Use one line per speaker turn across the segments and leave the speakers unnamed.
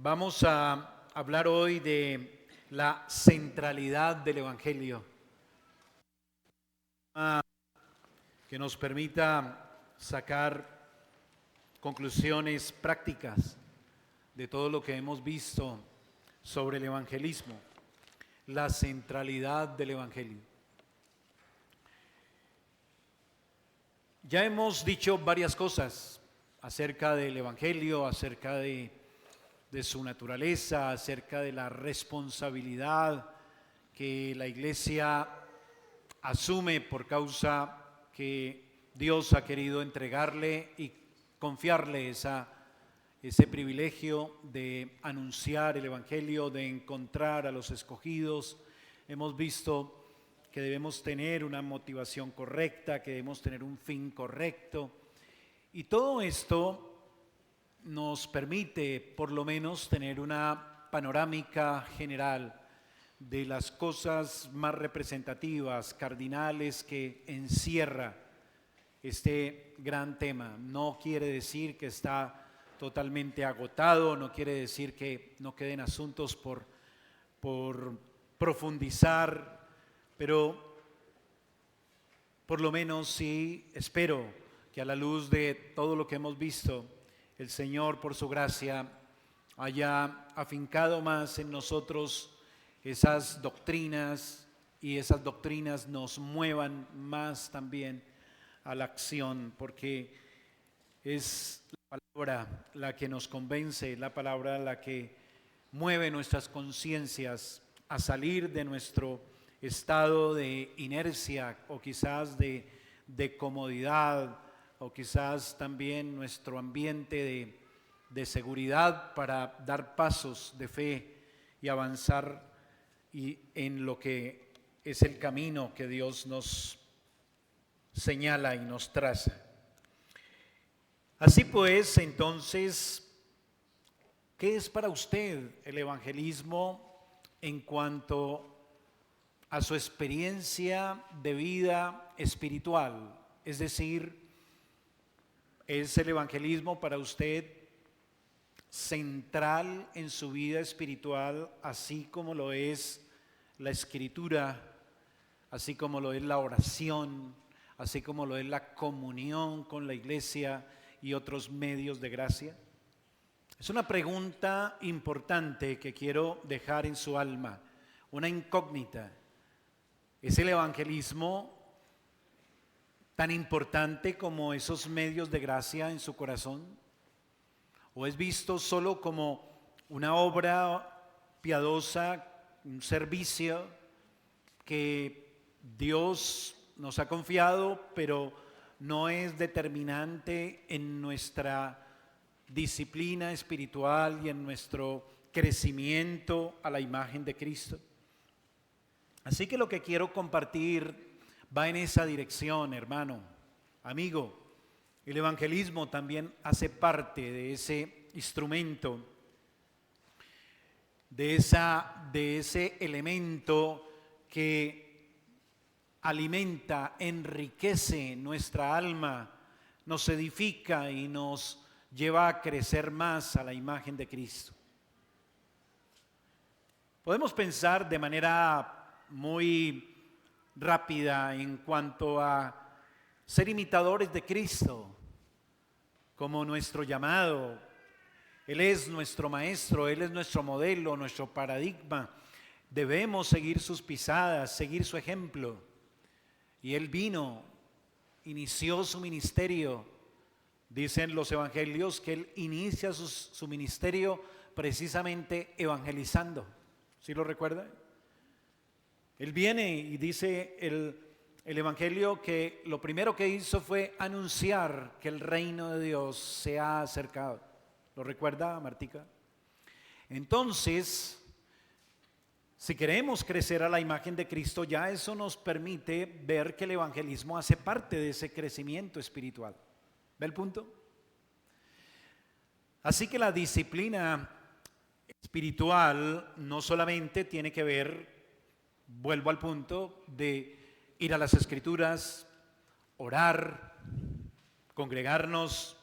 Vamos a hablar hoy de la centralidad del Evangelio, que nos permita sacar conclusiones prácticas de todo lo que hemos visto sobre el evangelismo, la centralidad del Evangelio. Ya hemos dicho varias cosas acerca del Evangelio, acerca de su naturaleza, acerca de la responsabilidad que la Iglesia asume por causa que Dios ha querido entregarle y confiarle ese privilegio de anunciar el Evangelio, de encontrar a los escogidos. Hemos visto que debemos tener una motivación correcta, que debemos tener un fin correcto. Y todo esto nos permite por lo menos tener una panorámica general de las cosas más representativas, cardinales que encierra este gran tema. No quiere decir que está totalmente agotado, no quiere decir que no queden asuntos por profundizar, pero por lo menos sí espero que a la luz de todo lo que hemos visto, el Señor por su gracia haya afincado más en nosotros esas doctrinas y esas doctrinas nos muevan más también a la acción, porque es la palabra la que nos convence, la palabra la que mueve nuestras conciencias a salir de nuestro estado de inercia o quizás de comodidad o quizás también nuestro ambiente de seguridad para dar pasos de fe y avanzar en lo que es el camino que Dios nos señala y nos traza. Así pues, entonces, ¿qué es para usted el evangelismo en cuanto a su experiencia de vida espiritual? Es decir, ¿es el evangelismo para usted central en su vida espiritual, así como lo es la escritura, así como lo es la oración, así como lo es la comunión con la iglesia y otros medios de gracia? Es una pregunta importante que quiero dejar en su alma, una incógnita. ¿Es el evangelismo tan importante como esos medios de gracia en su corazón? ¿O es visto solo como una obra piadosa, un servicio que Dios nos ha confiado, pero no es determinante en nuestra disciplina espiritual y en nuestro crecimiento a la imagen de Cristo? Así que lo que quiero compartir va en esa dirección, hermano, amigo. El evangelismo también hace parte de ese instrumento, de ese elemento que alimenta, enriquece nuestra alma, nos edifica y nos lleva a crecer más a la imagen de Cristo. Podemos pensar de manera muy rápida en cuanto a ser imitadores de Cristo como nuestro llamado. Él es nuestro maestro, Él es nuestro modelo, nuestro paradigma. Debemos seguir sus pisadas, seguir su ejemplo. Y Él vino, inició su ministerio. Dicen los evangelios que Él inicia su ministerio precisamente evangelizando. ¿Sí lo recuerda? Él viene y dice el evangelio que lo primero que hizo fue anunciar que el reino de Dios se ha acercado. ¿Lo recuerda, Martica? Entonces, si queremos crecer a la imagen de Cristo, ya eso nos permite ver que el evangelismo hace parte de ese crecimiento espiritual. ¿Ve el punto? Así que la disciplina espiritual no solamente tiene que ver, vuelvo al punto, de ir a las Escrituras, orar, congregarnos,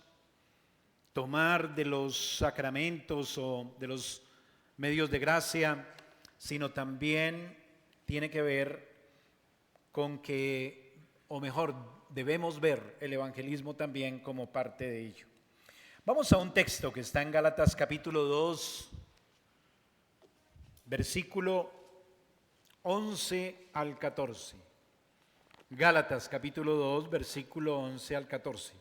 tomar de los sacramentos o de los medios de gracia, sino también tiene que ver con que, o mejor, debemos ver el evangelismo también como parte de ello. Vamos a un texto que está en Gálatas capítulo 2, versículo 11 al 14. Gálatas capítulo 2, versículo 11 al 14.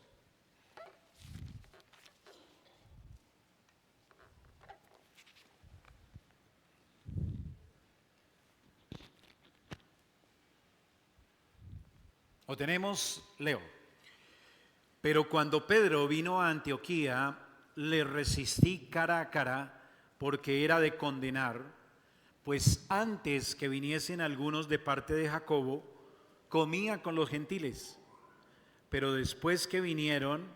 ¿Lo tenemos? Leo. Pero cuando Pedro vino a Antioquía, le resistí cara a cara porque era de condenar, pues antes que viniesen algunos de parte de Jacobo, comía con los gentiles. Pero después que vinieron,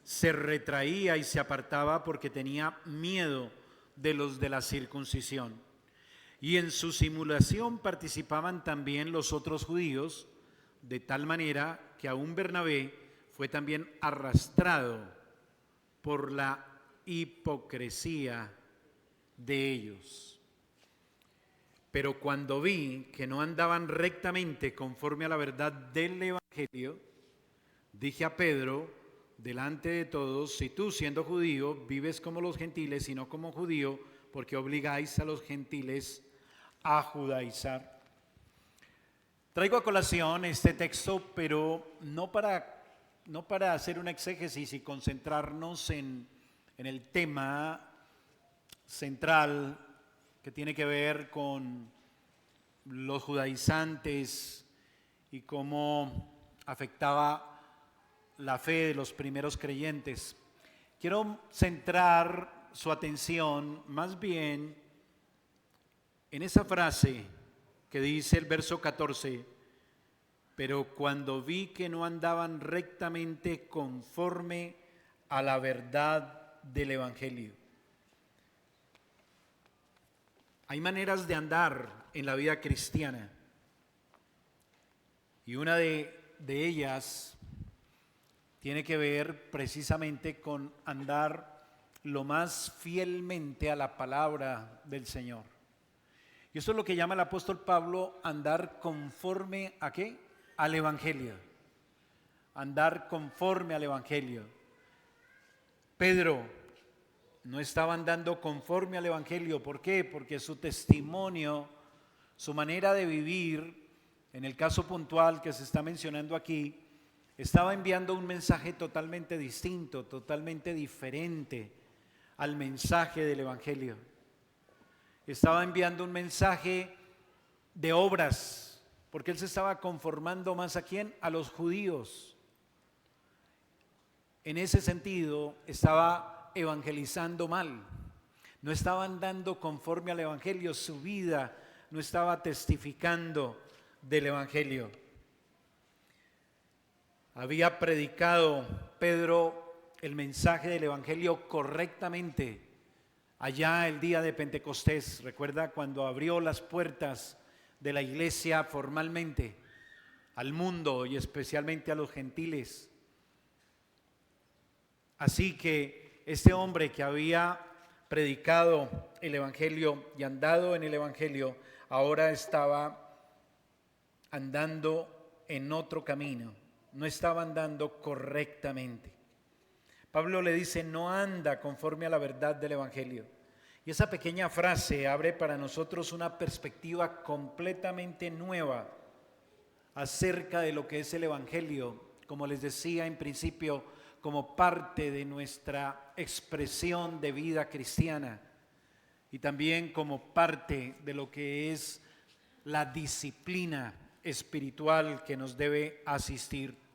se retraía y se apartaba porque tenía miedo de los de la circuncisión. Y en su simulación participaban también los otros judíos, de tal manera que aún Bernabé fue también arrastrado por la hipocresía de ellos. Pero cuando vi que no andaban rectamente conforme a la verdad del Evangelio, dije a Pedro, delante de todos, si tú siendo judío vives como los gentiles y no como judío, porque obligáis a los gentiles a judaizar. Traigo a colación este texto, pero no para hacer una exégesis y concentrarnos en el tema central que tiene que ver con los judaizantes y cómo afectaba la fe de los primeros creyentes. Quiero centrar su atención más bien en esa frase que dice el verso 14, pero cuando vi que no andaban rectamente conforme a la verdad del Evangelio. Hay maneras de andar en la vida cristiana y una de ellas tiene que ver precisamente con andar lo más fielmente a la palabra del Señor. Y eso es lo que llama el apóstol Pablo andar conforme ¿a qué? Al Evangelio. Andar conforme al Evangelio. Pedro no estaba andando conforme al Evangelio. ¿Por qué? Porque su testimonio, su manera de vivir, en el caso puntual que se está mencionando aquí, estaba enviando un mensaje totalmente distinto, totalmente diferente al mensaje del Evangelio. Estaba enviando un mensaje de obras, porque él se estaba conformando más ¿a quién? A los judíos. En ese sentido, estaba evangelizando mal. No estaba andando conforme al Evangelio, su vida no estaba testificando del Evangelio. Había predicado Pedro el mensaje del Evangelio correctamente allá el día de Pentecostés. Recuerda cuando abrió las puertas de la iglesia formalmente al mundo y especialmente a los gentiles. Así que este hombre que había predicado el Evangelio y andado en el Evangelio, ahora estaba andando en otro camino, no estaba andando correctamente. Pablo le dice, no anda conforme a la verdad del Evangelio. Y esa pequeña frase abre para nosotros una perspectiva completamente nueva acerca de lo que es el Evangelio, como les decía en principio, como parte de nuestra expresión de vida cristiana y también como parte de lo que es la disciplina espiritual que nos debe asistir.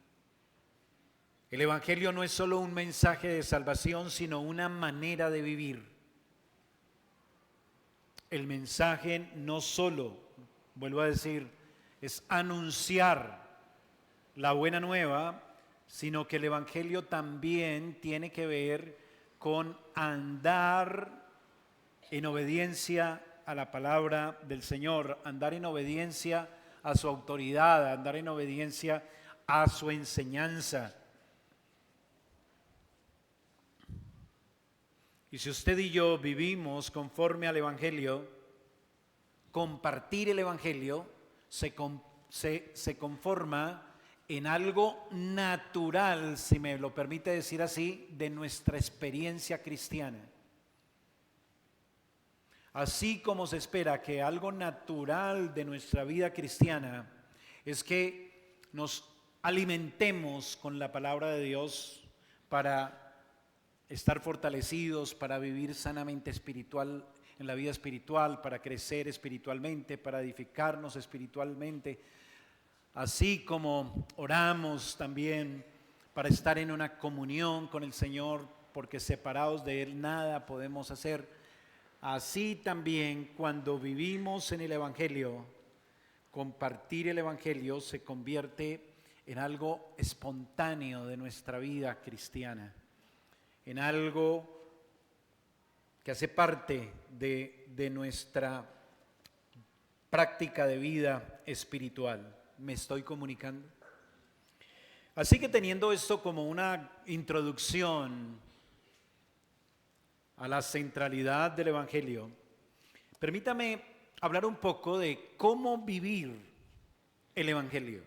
El Evangelio no es solo un mensaje de salvación, sino una manera de vivir. El mensaje no solo, vuelvo a decir, es anunciar la buena nueva, sino que el Evangelio también tiene que ver con andar en obediencia a la palabra del Señor, andar en obediencia a su autoridad, andar en obediencia a su enseñanza. Y si usted y yo vivimos conforme al Evangelio, compartir el Evangelio se conforma en algo natural, si me lo permite decir así, de nuestra experiencia cristiana. Así como se espera que algo natural de nuestra vida cristiana es que nos alimentemos con la palabra de Dios para estar fortalecidos, para vivir sanamente espiritual, en la vida espiritual, para crecer espiritualmente, para edificarnos espiritualmente, así como oramos también para estar en una comunión con el Señor, porque separados de Él nada podemos hacer. Así también cuando vivimos en el Evangelio, compartir el Evangelio se convierte en algo espontáneo de nuestra vida cristiana, en algo que hace parte de nuestra práctica de vida espiritual. ¿Me estoy comunicando? Así que teniendo esto como una introducción a la centralidad del Evangelio, permítame hablar un poco de cómo vivir el Evangelio.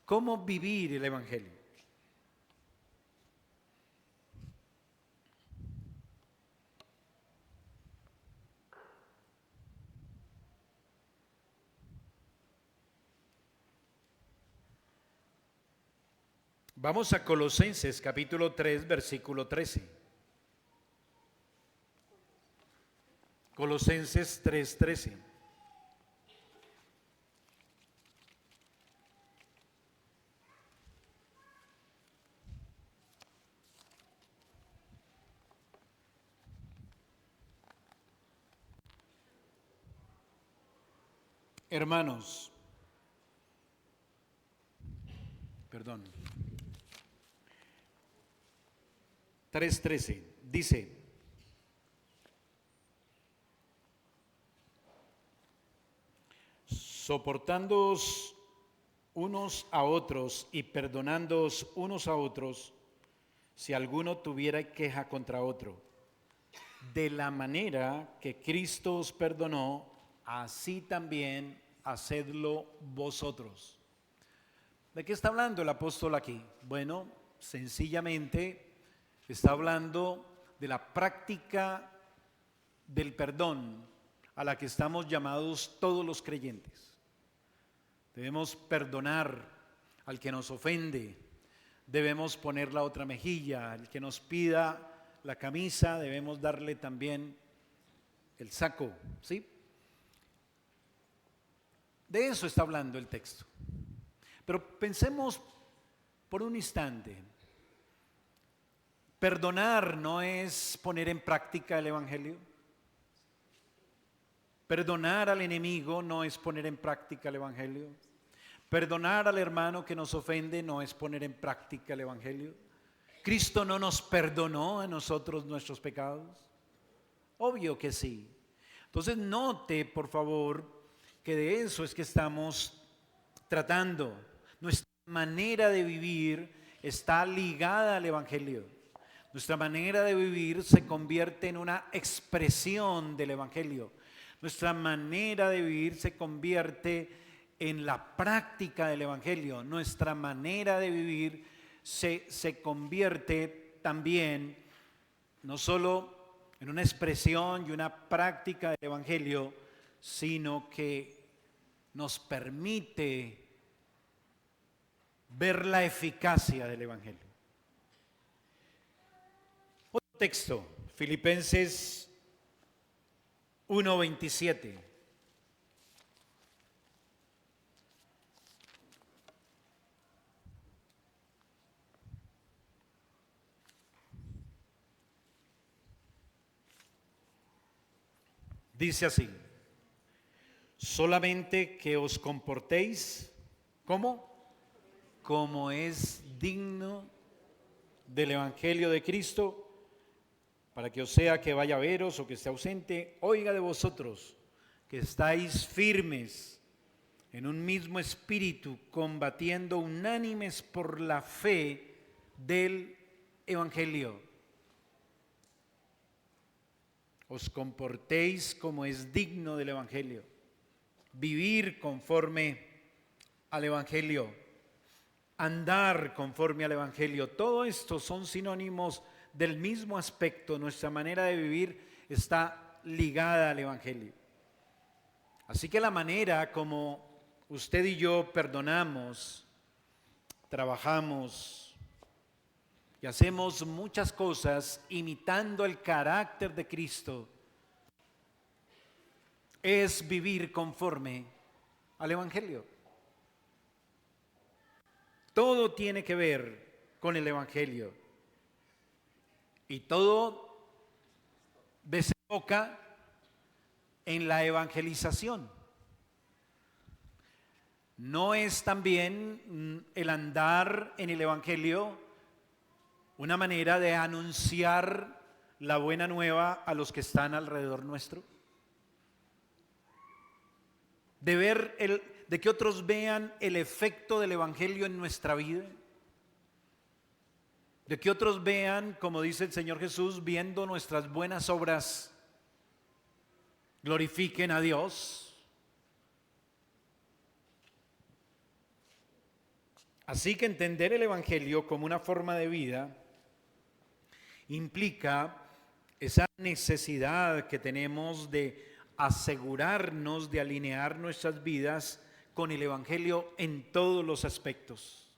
¿Cómo vivir el Evangelio? Vamos a Colosenses capítulo 3, versículo 13. Colosenses 3, 13. Hermanos, perdón. 3:13 dice: soportándoos unos a otros y perdonándoos unos a otros, si alguno tuviera queja contra otro. De la manera que Cristo os perdonó, así también hacedlo vosotros. ¿De qué está hablando el apóstol aquí? Bueno, sencillamente está hablando de la práctica del perdón a la que estamos llamados todos los creyentes. Debemos perdonar al que nos ofende, debemos poner la otra mejilla, al que nos pida la camisa debemos darle también el saco, ¿sí? De eso está hablando el texto. Pero pensemos por un instante. Perdonar no es poner en práctica el Evangelio. Perdonar al enemigo no es poner en práctica el Evangelio. Perdonar al hermano que nos ofende no es poner en práctica el Evangelio. ¿Cristo no nos perdonó a nosotros nuestros pecados? Obvio que sí. Entonces note, por favor, que de eso es que estamos tratando. Nuestra manera de vivir está ligada al Evangelio. Nuestra manera de vivir se convierte en una expresión del Evangelio. Nuestra manera de vivir se convierte en la práctica del Evangelio. Nuestra manera de vivir se convierte también no solo en una expresión y una práctica del Evangelio, sino que nos permite ver la eficacia del Evangelio. Otro texto, Filipenses 1:27. Dice así: solamente que os comportéis, ¿cómo? Como es digno del Evangelio de Cristo, para que os sea que vaya a veros o que esté ausente, oiga de vosotros que estáis firmes en un mismo espíritu, combatiendo unánimes por la fe del Evangelio. os comportéis como es digno del Evangelio. Vivir conforme al Evangelio, andar conforme al Evangelio. Todo esto son sinónimos del mismo aspecto. Nuestra manera de vivir está ligada al Evangelio. Así que la manera como usted y yo perdonamos, trabajamos y hacemos muchas cosas imitando el carácter de Cristo es vivir conforme al Evangelio. Todo tiene que ver con el Evangelio y todo desemboca en la evangelización. ¿No es también el andar en el Evangelio una manera de anunciar la buena nueva a los que están alrededor nuestro? De que otros vean el efecto del Evangelio en nuestra vida. De que otros vean, como dice el Señor Jesús, viendo nuestras buenas obras, glorifiquen a Dios. Así que entender el Evangelio como una forma de vida implica esa necesidad que tenemos de asegurarnos de alinear nuestras vidas con el Evangelio en todos los aspectos.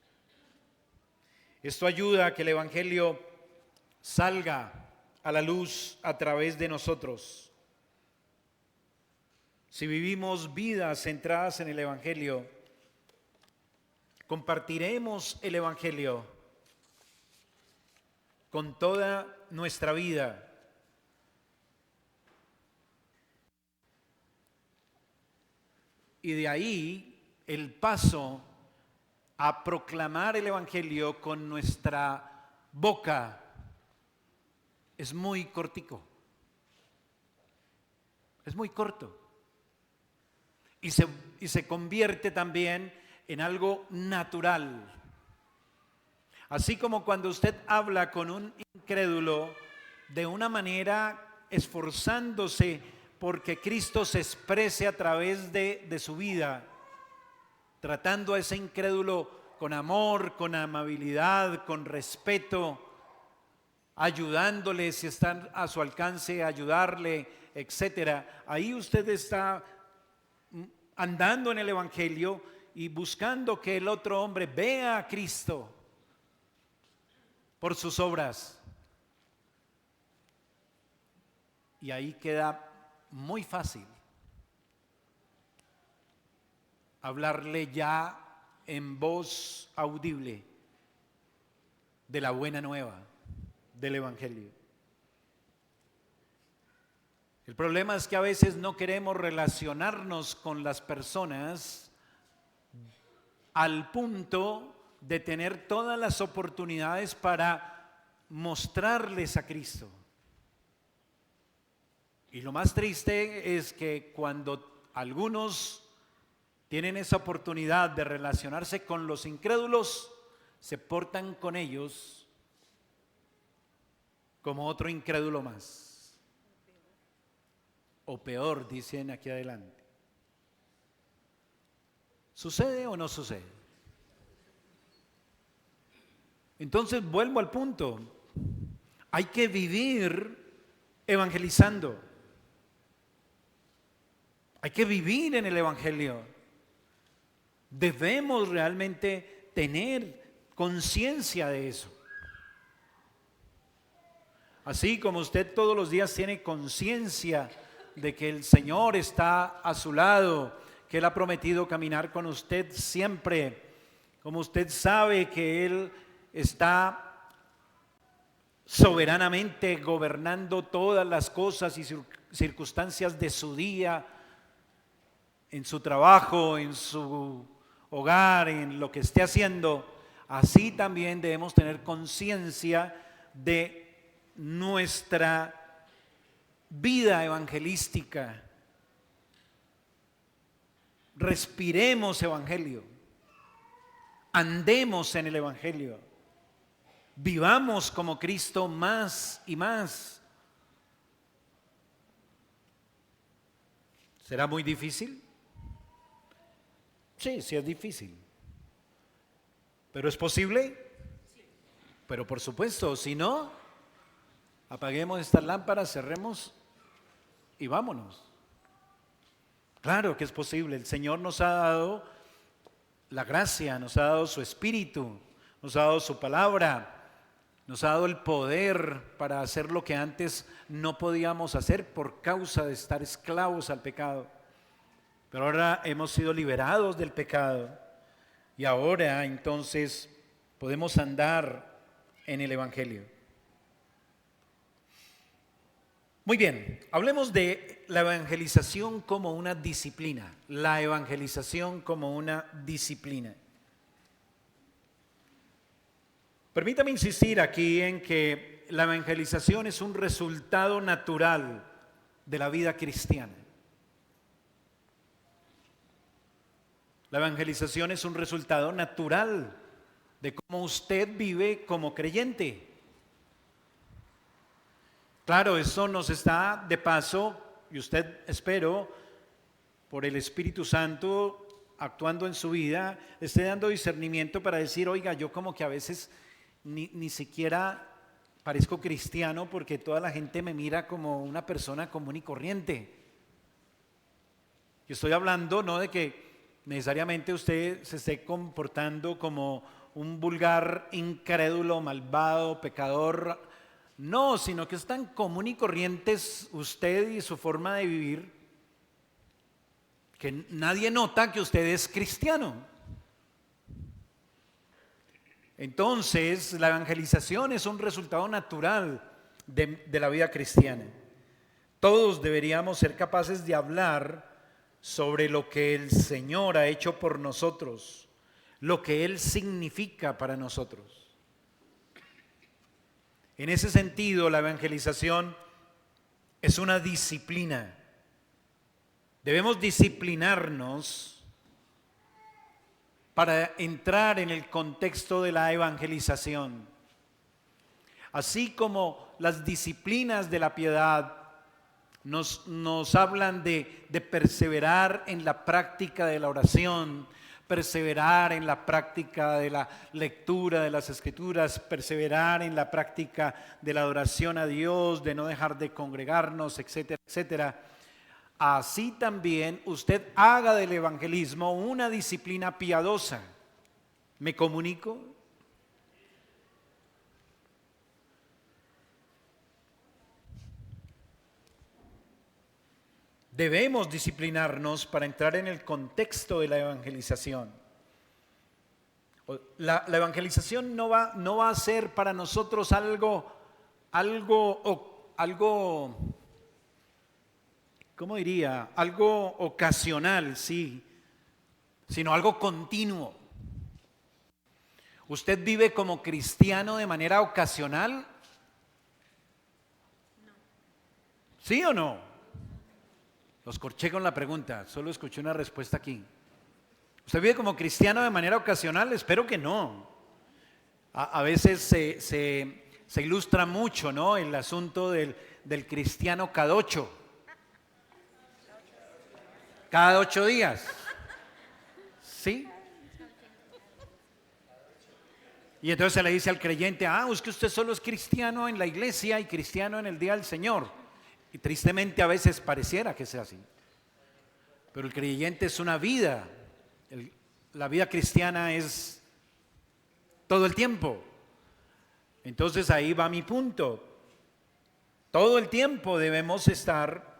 Esto ayuda a que el Evangelio salga a la luz a través de nosotros. Si vivimos vidas centradas en el Evangelio, compartiremos el Evangelio con toda nuestra vida. Y de ahí el paso a proclamar el Evangelio con nuestra boca es muy cortico. Es muy corto. Y se convierte también en algo natural. Así como cuando usted habla con un incrédulo de una manera esforzándose porque Cristo se exprese a través de su vida, tratando a ese incrédulo con amor, con amabilidad, con respeto, ayudándole si están a su alcance, ayudarle, etcétera. Ahí usted está andando en el Evangelio y buscando que el otro hombre vea a Cristo por sus obras. Y ahí queda muy fácil hablarle ya en voz audible de la buena nueva, del Evangelio. El problema es que a veces no queremos relacionarnos con las personas al punto de tener todas las oportunidades para mostrarles a Cristo. Y lo más triste es que cuando algunos tienen esa oportunidad de relacionarse con los incrédulos, se portan con ellos como otro incrédulo más. O peor, dicen aquí adelante. ¿Sucede o no sucede? Entonces vuelvo al punto. Hay que vivir evangelizando. Hay que vivir en el Evangelio. Debemos realmente tener conciencia de eso. Así como usted todos los días tiene conciencia de que el Señor está a su lado, que Él ha prometido caminar con usted siempre, como usted sabe que Él está soberanamente gobernando todas las cosas y circunstancias de su día, en su trabajo, en su hogar, en lo que esté haciendo, así también debemos tener conciencia de nuestra vida evangelística. Respiremos evangelio, andemos en el evangelio, vivamos como Cristo más y más. ¿Será muy difícil? Sí, sí es difícil. ¿Pero es posible? Pero por supuesto, si no, apaguemos estas lámparas, cerremos y vámonos. Claro que es posible. El Señor nos ha dado la gracia, nos ha dado su Espíritu, nos ha dado su palabra, nos ha dado el poder para hacer lo que antes no podíamos hacer por causa de estar esclavos al pecado. Pero ahora hemos sido liberados del pecado y ahora entonces podemos andar en el Evangelio. Muy bien, hablemos de la evangelización como una disciplina. La evangelización como una disciplina. Permítame insistir aquí en que la evangelización es un resultado natural de la vida cristiana. La evangelización es un resultado natural de cómo usted vive como creyente. Claro, eso nos está de paso, y usted, espero, por el Espíritu Santo actuando en su vida, esté dando discernimiento para decir, oiga, yo como que a veces ni siquiera parezco cristiano porque toda la gente me mira como una persona común y corriente. Yo estoy hablando no de que necesariamente usted se esté comportando como un vulgar, incrédulo, malvado, pecador. No, sino que es tan común y corrientes usted y su forma de vivir que nadie nota que usted es cristiano. Entonces, la evangelización es un resultado natural de la vida cristiana. Todos deberíamos ser capaces de hablar sobre lo que el Señor ha hecho por nosotros, lo que Él significa para nosotros. En ese sentido, la evangelización es una disciplina. Debemos disciplinarnos para entrar en el contexto de la evangelización. Así como las disciplinas de la piedad nos hablan de perseverar en la práctica de la oración, perseverar en la práctica de la lectura de las Escrituras, perseverar en la práctica de la adoración a Dios, de no dejar de congregarnos, etcétera, etcétera. Así también usted haga del evangelismo una disciplina piadosa. ¿Me comunico? Debemos disciplinarnos para entrar en el contexto de la evangelización. La evangelización no va a ser para nosotros algo, ¿cómo diría? Algo ocasional, sí, sino algo continuo. ¿Usted vive como cristiano de manera ocasional? ¿Sí o no? Los corché con la pregunta, solo escuché una respuesta aquí. ¿Usted vive como cristiano de manera ocasional? Espero que no. A veces se ilustra mucho, ¿no?, el asunto del cristiano cada 8. Cada 8 días. ¿Sí? Y entonces se le dice al creyente, es que usted solo es cristiano en la iglesia y cristiano en el día del Señor. Y tristemente a veces pareciera que sea así. Pero el creyente es una vida. La vida cristiana es todo el tiempo. Entonces ahí va mi punto. Todo el tiempo debemos estar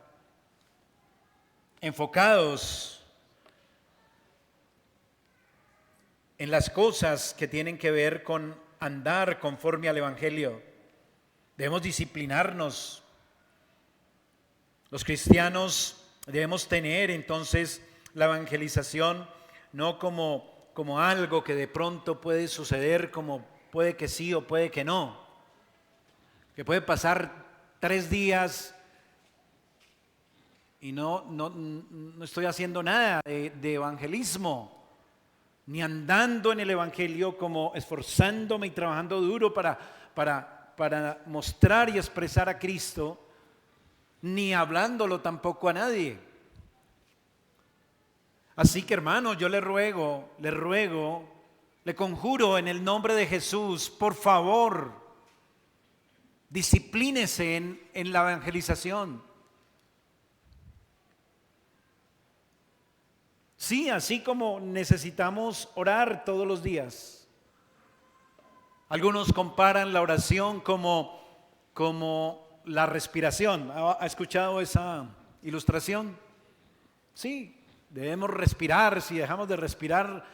enfocados en las cosas que tienen que ver con andar conforme al Evangelio. Debemos disciplinarnos. Los cristianos debemos tener entonces la evangelización no como algo que de pronto puede suceder, como puede que sí o puede que no, que puede pasar 3 días y no estoy haciendo nada de evangelismo, ni andando en el evangelio como esforzándome y trabajando duro para mostrar y expresar a Cristo, ni hablándolo tampoco a nadie. Así que hermano, yo le ruego, le conjuro en el nombre de Jesús, por favor, disciplínese en la evangelización. Sí, así como necesitamos orar todos los días. Algunos comparan la oración como la respiración. ¿Ha escuchado esa ilustración? Sí, debemos respirar. Si dejamos de respirar,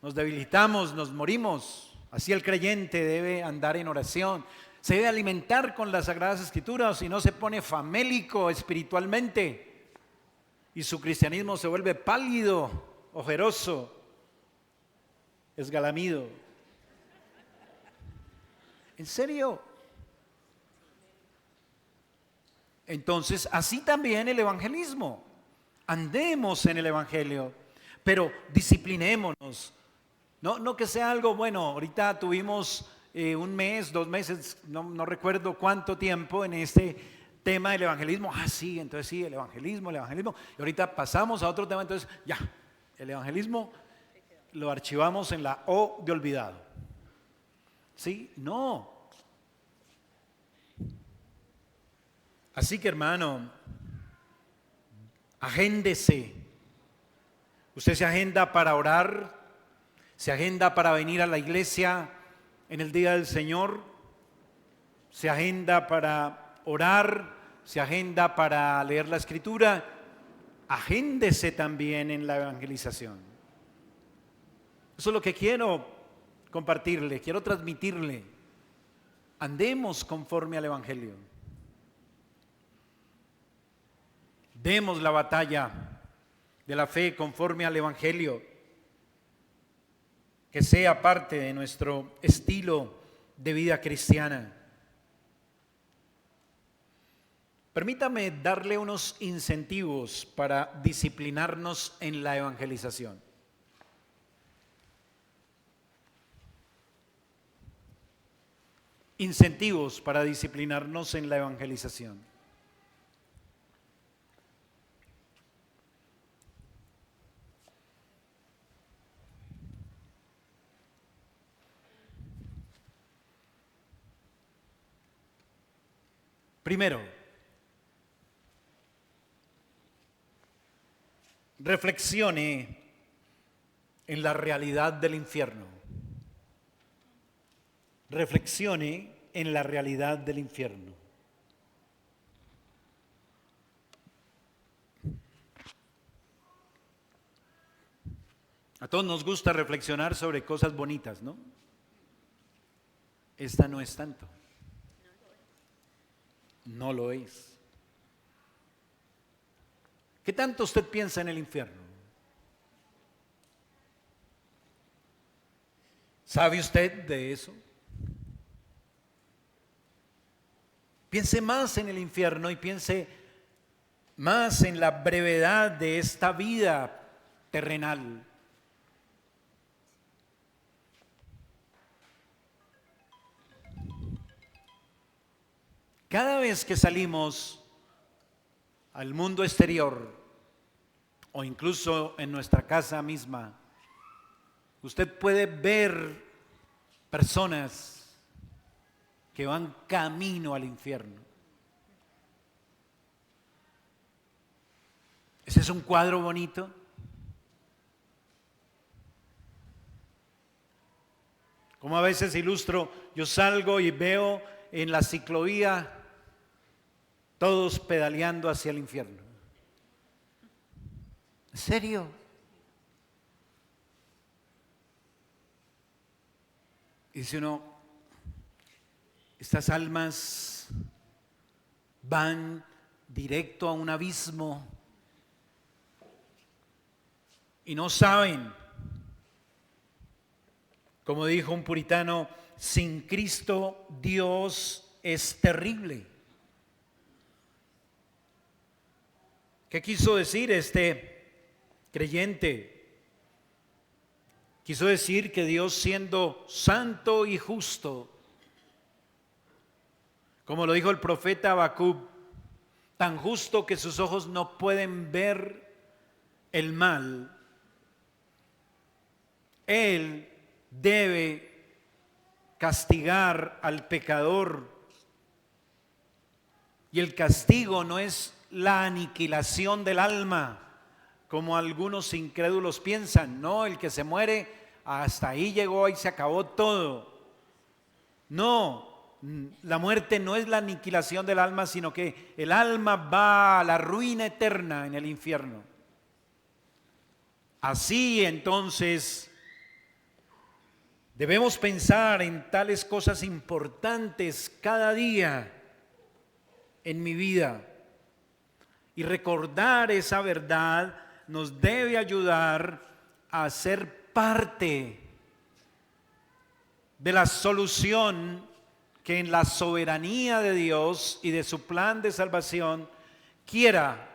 nos debilitamos, nos morimos. Así el creyente debe andar en oración. Se debe alimentar con las Sagradas Escrituras, si no se pone famélico espiritualmente. Y su cristianismo se vuelve pálido, ojeroso, esgalamido. ¿En serio? Entonces, así también el evangelismo. Andemos en el evangelio, pero disciplinémonos. No que sea algo bueno. Ahorita tuvimos un mes, 2 meses, no recuerdo cuánto tiempo en este tema del evangelismo. Sí, entonces sí, el evangelismo. Y ahorita pasamos a otro tema, entonces ya, el evangelismo lo archivamos en la O de olvidado. ¿Sí? No. Así que hermano, agéndese. Usted se agenda para orar, se agenda para venir a la iglesia en el día del Señor, se agenda para orar, se agenda para leer la Escritura. Agéndese también en la evangelización. Eso es lo que quiero compartirle, quiero transmitirle. Andemos conforme al evangelio. Demos la batalla de la fe conforme al evangelio, que sea parte de nuestro estilo de vida cristiana. Permítame darle unos incentivos para disciplinarnos en la evangelización. Incentivos para disciplinarnos en la evangelización. Primero, reflexione en la realidad del infierno. Reflexione en la realidad del infierno. A todos nos gusta reflexionar sobre cosas bonitas, ¿no? Esta no es tanto. No lo es. ¿Qué tanto usted piensa en el infierno? ¿Sabe usted de eso? Piense más en el infierno y piense más en la brevedad de esta vida terrenal. Cada vez que salimos al mundo exterior o incluso en nuestra casa misma, usted puede ver personas que van camino al infierno. ¿Ese es un cuadro bonito? Como a veces ilustro, yo salgo y veo en la ciclovía todos pedaleando hacia el infierno. ¿En serio? Dice uno, estas almas van directo a un abismo y no saben. Como dijo un puritano, sin Cristo Dios es terrible. ¿Qué quiso decir este creyente? Quiso decir que Dios, siendo santo y justo, como lo dijo el profeta Habacuc, tan justo que sus ojos no pueden ver el mal, Él debe castigar al pecador. Y el castigo no es la aniquilación del alma, como algunos incrédulos piensan. No, el que se muere, hasta ahí llegó y se acabó todo. No, la muerte no es la aniquilación del alma, sino que el alma va a la ruina eterna en el infierno. Así entonces, debemos pensar en tales cosas importantes cada día en mi vida. Y recordar esa verdad nos debe ayudar a ser parte de la solución que en la soberanía de Dios y de su plan de salvación quiera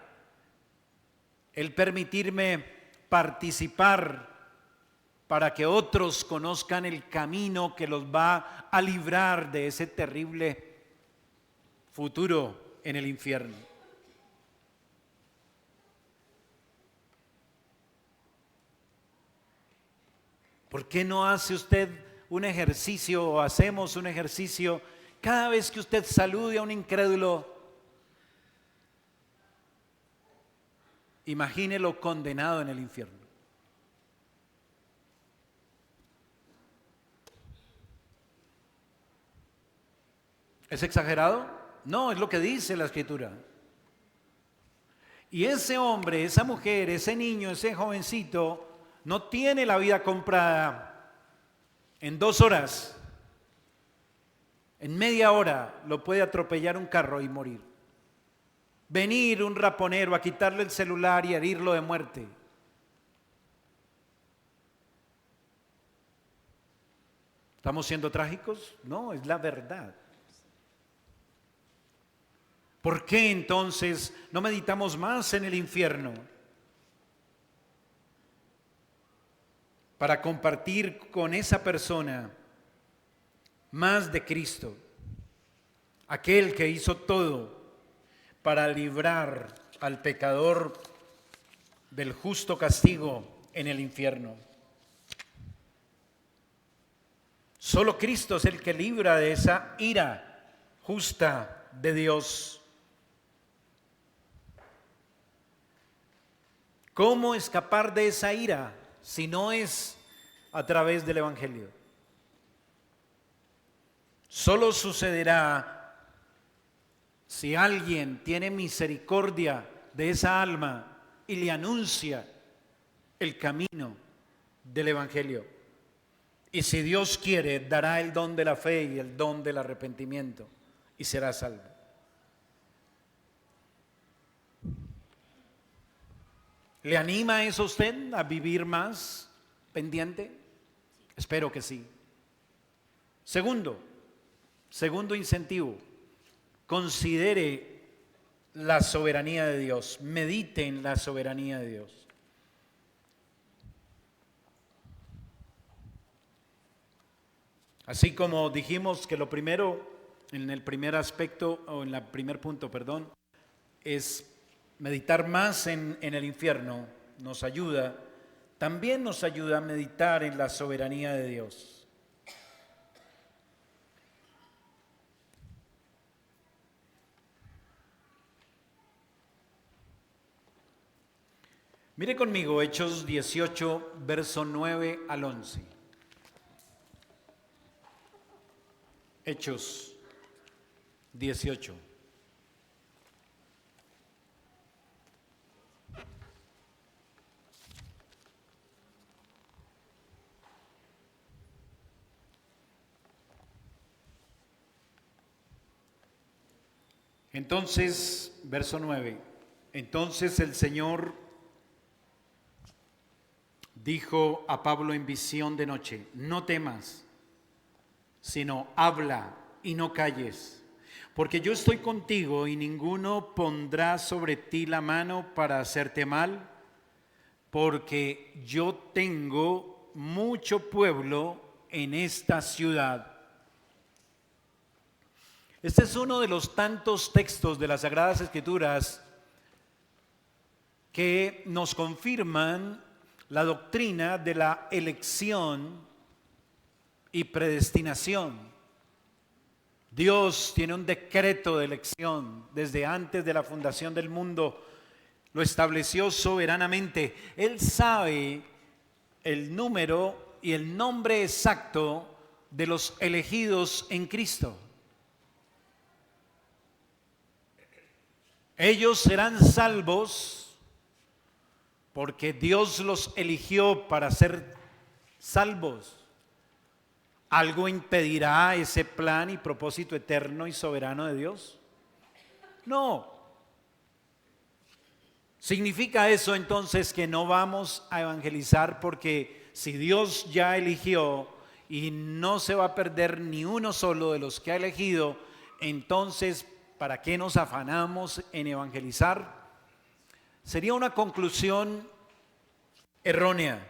el permitirme participar para que otros conozcan el camino que los va a librar de ese terrible futuro en el infierno. ¿Por qué no hace usted un ejercicio o hacemos un ejercicio cada vez que usted salude a un incrédulo? Imagínelo condenado en el infierno. ¿Es exagerado? No, es lo que dice la Escritura. Y ese hombre, esa mujer, ese niño, ese jovencito no tiene la vida comprada en 2 horas. En media hora lo puede atropellar un carro y morir. Venir un raponero a quitarle el celular y herirlo de muerte. ¿Estamos siendo trágicos? No, es la verdad. ¿Por qué entonces no meditamos más en el infierno? Para compartir con esa persona más de Cristo, aquel que hizo todo para librar al pecador del justo castigo en el infierno. Solo Cristo es el que libra de esa ira justa de Dios. ¿Cómo escapar de esa ira si no es a través del Evangelio? Solo sucederá si alguien tiene misericordia de esa alma y le anuncia el camino del Evangelio. Y si Dios quiere, dará el don de la fe y el don del arrepentimiento y será salvo. ¿Le anima eso a usted a vivir más pendiente? Espero que sí. Segundo incentivo, considere la soberanía de Dios, medite en la soberanía de Dios. Así como dijimos que lo primero, en el primer aspecto, o en el primer punto, perdón, es meditar más en el infierno, nos ayuda, también nos ayuda a meditar en la soberanía de Dios. Mire conmigo Hechos 18, verso 9 al 11. Hechos 18. Entonces, verso 9, entonces el Señor dijo a Pablo en visión de noche, no temas, sino habla y no calles, porque yo estoy contigo y ninguno pondrá sobre ti la mano para hacerte mal, porque yo tengo mucho pueblo en esta ciudad. Este es uno de los tantos textos de las Sagradas Escrituras que nos confirman la doctrina de la elección y predestinación. Dios tiene un decreto de elección desde antes de la fundación del mundo, lo estableció soberanamente. Él sabe el número y el nombre exacto de los elegidos en Cristo. Ellos serán salvos porque Dios los eligió para ser salvos. ¿Algo impedirá ese plan y propósito eterno y soberano de Dios? No. ¿Significa eso entonces que no vamos a evangelizar porque si Dios ya eligió y no se va a perder ni uno solo de los que ha elegido, entonces ¿para qué nos afanamos en evangelizar? Sería una conclusión errónea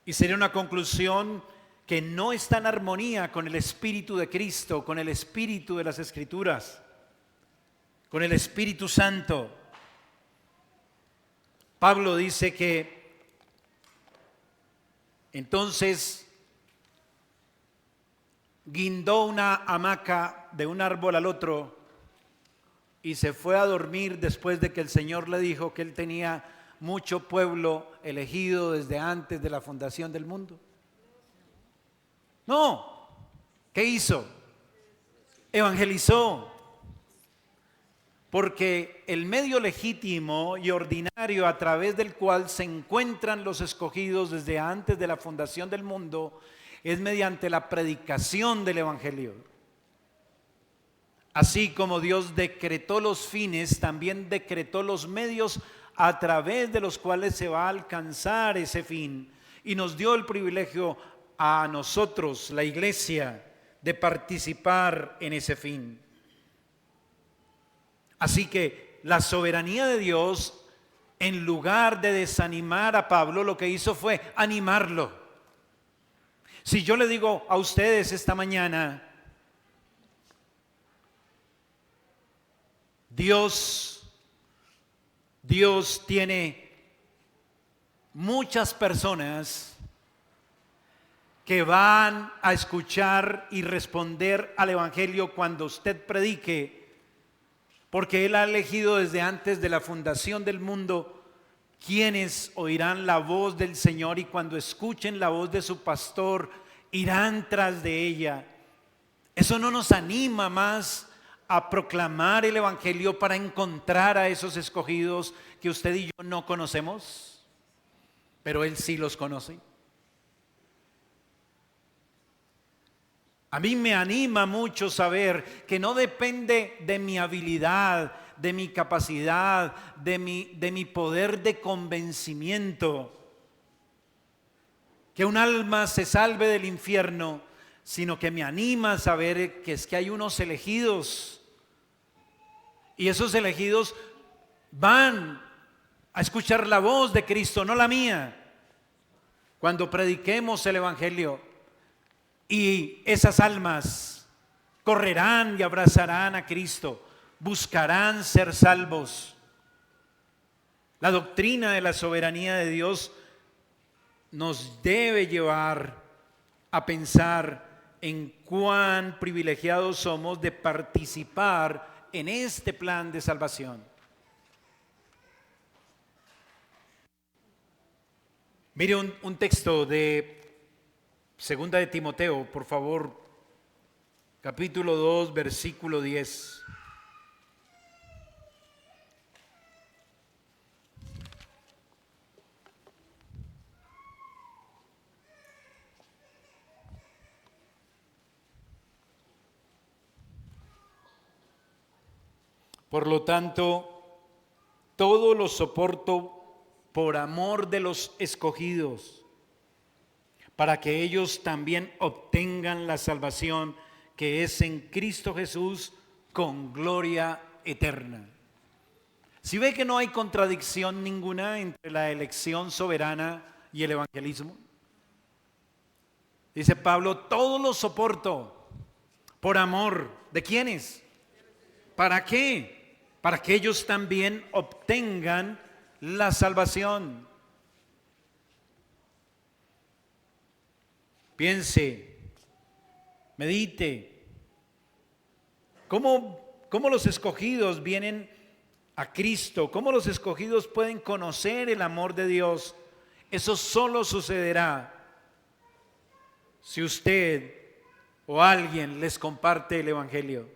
y sería una conclusión que no está en armonía con el Espíritu de Cristo, con el Espíritu de las Escrituras, con el Espíritu Santo. Pablo dice que entonces guindó una hamaca de un árbol al otro y se fue a dormir después de que el Señor le dijo que él tenía mucho pueblo elegido desde antes de la fundación del mundo. No, ¿qué hizo? Evangelizó. Porque el medio legítimo y ordinario a través del cual se encuentran los escogidos desde antes de la fundación del mundo es mediante la predicación del Evangelio. Así como Dios decretó los fines, también decretó los medios a través de los cuales se va a alcanzar ese fin. Y nos dio el privilegio a nosotros, la iglesia, de participar en ese fin. Así que la soberanía de Dios, en lugar de desanimar a Pablo, lo que hizo fue animarlo. Si yo le digo a ustedes esta mañana, Dios tiene muchas personas que van a escuchar y responder al Evangelio cuando usted predique, porque Él ha elegido desde antes de la fundación del mundo quienes oirán la voz del Señor y cuando escuchen la voz de su pastor irán tras de ella. Eso no nos anima más a proclamar el Evangelio para encontrar a esos escogidos que usted y yo no conocemos, pero Él sí los conoce. A mí me anima mucho saber que no depende de mi habilidad, de mi capacidad, de mi poder de convencimiento, que un alma se salve del infierno, sino que me anima a saber que es que hay unos elegidos y esos elegidos van a escuchar la voz de Cristo, no la mía, cuando prediquemos el Evangelio. Y esas almas correrán y abrazarán a Cristo, buscarán ser salvos. La doctrina de la soberanía de Dios nos debe llevar a pensar en cuán privilegiados somos de participar en este plan de salvación. Mire un texto de Segunda de Timoteo, por favor, capítulo 2, versículo 10. Por lo tanto, todo lo soporto por amor de los escogidos, para que ellos también obtengan la salvación que es en Cristo Jesús con gloria eterna. Si ve que no hay contradicción ninguna entre la elección soberana y el evangelismo, dice Pablo, todo lo soporto por amor. ¿De quiénes? ¿Para qué? Para que ellos también obtengan la salvación. Piense, medite, ¿cómo los escogidos vienen a Cristo? ¿Cómo los escogidos pueden conocer el amor de Dios? Eso solo sucederá si usted o alguien les comparte el Evangelio.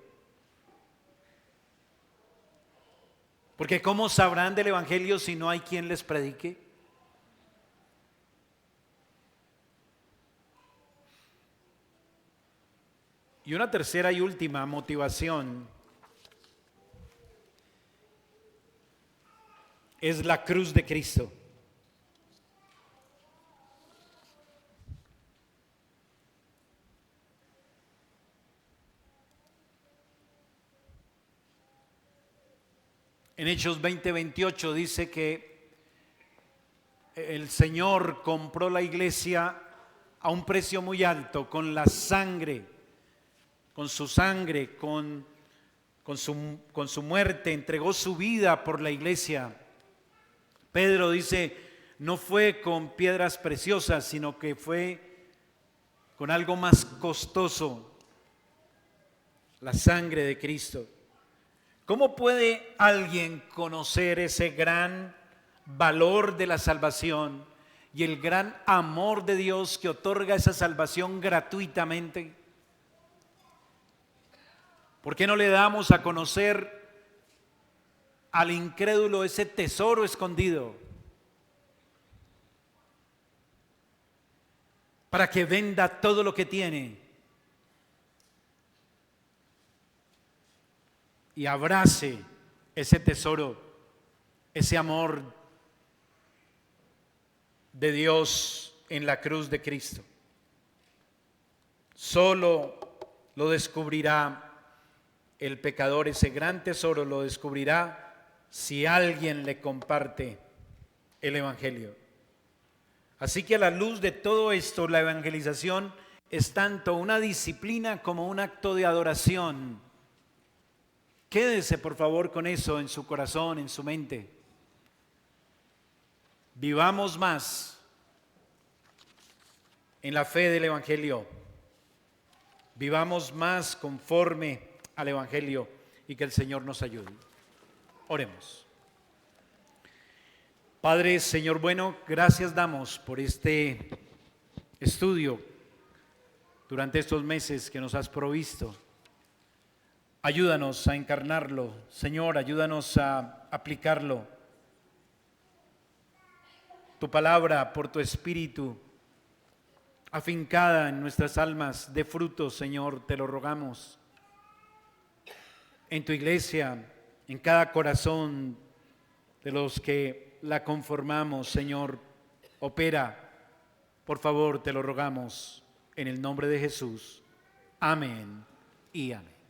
Porque ¿cómo sabrán del Evangelio si no hay quien les predique? Y una tercera y última motivación es la cruz de Cristo. En Hechos 20:28 dice que el Señor compró la iglesia a un precio muy alto, con la sangre, con su sangre, con su muerte, entregó su vida por la iglesia. Pedro dice, no fue con piedras preciosas, sino que fue con algo más costoso, la sangre de Cristo. ¿Cómo puede alguien conocer ese gran valor de la salvación y el gran amor de Dios que otorga esa salvación gratuitamente? ¿Por qué no le damos a conocer al incrédulo ese tesoro escondido? Para que venda todo lo que tiene y abrace ese tesoro, ese amor de Dios en la cruz de Cristo. Solo lo descubrirá el pecador, ese gran tesoro lo descubrirá si alguien le comparte el Evangelio. Así que a la luz de todo esto, la evangelización es tanto una disciplina como un acto de adoración. Quédese por favor con eso en su corazón, en su mente. Vivamos más en la fe del Evangelio. Vivamos más conforme al Evangelio y que el Señor nos ayude. Oremos. Padre, Señor bueno, gracias damos por este estudio durante estos meses que nos has provisto. Ayúdanos a encarnarlo, Señor, ayúdanos a aplicarlo. Tu palabra, por tu Espíritu, afincada en nuestras almas, de frutos, Señor, te lo rogamos. En tu iglesia, en cada corazón de los que la conformamos, Señor, opera. Por favor, te lo rogamos, en el nombre de Jesús. Amén y amén.